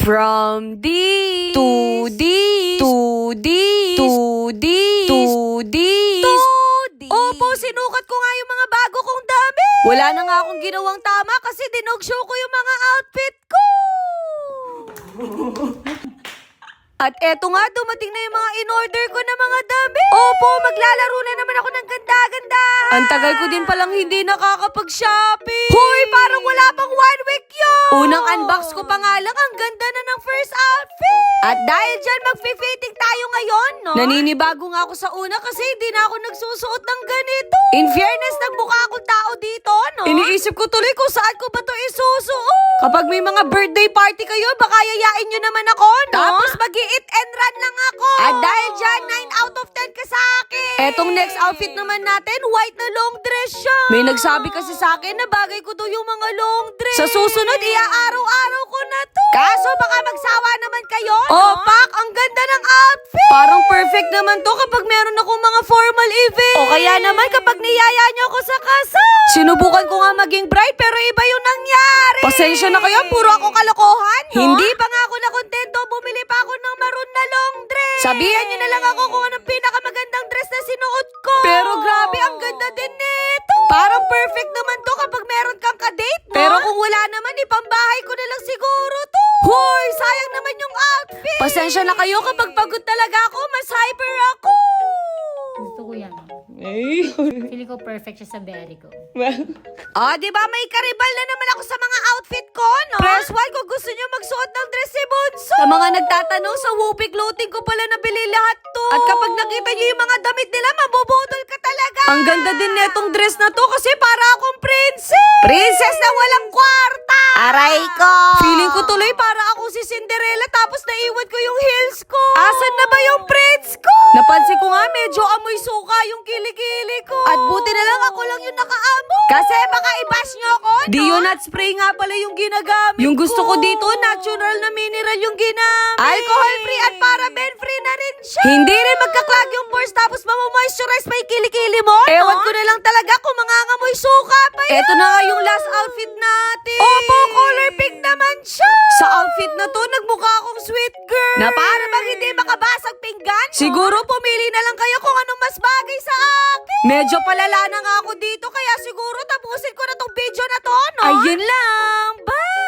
From this to this to this to this to this Opo, sinukat ko nga yung mga bago kong dami. Wala na nga akong ginawang tama kasi dinogshow ko yung mga outfit ko. At eto nga, dumating na yung mga in-order ko na mga dami. Opo, maglalaro na naman ako ng ganda-ganda. Ang tagal ko din palang hindi nakakapag-shopping. Hoy, parang wala pang 1 week yun. Unang unbox ko pa nga lang, ang ganda na ng first outfit. At dahil dyan, mag-fitting tayo ngayon, no? Naninibago nga ako sa una kasi hindi na ako nagsusuot ng ganito. In fairness, nagmukha akong tao dito, no? Iniisip ko tuloy kung saan ko ba to isusuot. Kapag may mga birthday party kayo, baka yayain nyo naman ako, no? Tapos mag-i-eat and run lang ako. At dahil dyan, 9 out of 10 ka sa akin. Etong next outfit naman natin, white na long dress siya. May nagsabi kasi sa akin na bagay ko to yung mga long dress. Sa susunod, iaaraw-araw ko na to. Kaso baka magsawa naman kayo, no? Oh, Pak, ang ganda ng outfit. Parang perfect naman to kapag meron akong mga formal event. O kaya naman kapag niyaya nyo ako sa kasal. Sinubukan ko nga maging bride pero iba yung nangyari. Pasensya na kayo, puro ako kalokohan, no? Hindi pa nga ako nakontento, bumili pa ako ng maroon na long dress. Sabihan nyo na lang ako kung anong pinakamagandang dress na sinuot ko. Pero grabe, ang ganda din nito. Parang perfect naman to kapag meron kang kadate, no? Pero kung wala naman, ipambahay ko na lang siguro to. Hoy, sayang naman yung outfit. Pasensya na kayo kapag pagod talaga ako, mas hyper ako. Gusto ko yan. Feeling ko perfect siya sa belly ko. Di ba may karibal na naman ako sa mga outfit ko, no? Press 1 kung gusto nyo magsuot ng dress si Bunso. Sa mga nagtatanong, sa Whoopi Clothing ko pala nabili lahat to. At kapag nakita nyo yung mga damit nila, mabubutol ka talaga. Ang ganda din netong dress na to kasi para akong princess. Princess na walang kwarta. Aray ko. Feeling ko tuloy para ako si Cinderella tapos naiwan ko yung heels ko. Asan na ba yung prince ko? Napansin ko nga medyo amoy suka yung kilikili ko. At buti na lang ako lang yung nakaamoy. Kasi baka i-bash nyo ako, no? Deonat spray nga pala yung ginagamit yung gusto ko dito, natural na mineral yung ginamit. Alcohol free at paraben free na rin siya. Hindi rin magkaklag yung pores tapos mamomoisturize pa yung kilikili mo, no? Ewan ko na lang talaga kung mangangamoy suka pa yan. Eto na nga yung last outfit natin. Opo, color pink naman siya. Sa outfit na to, nagmukha akong sweet girl. Na para bang hindi makabasag pinggan, no? Siguro pumili na lang kayo kung anong mas bagay sa akin. Medyo palala na nga ako dito, kaya siguro tapusin ko na tong video na to, no? Ayun lang. Bye!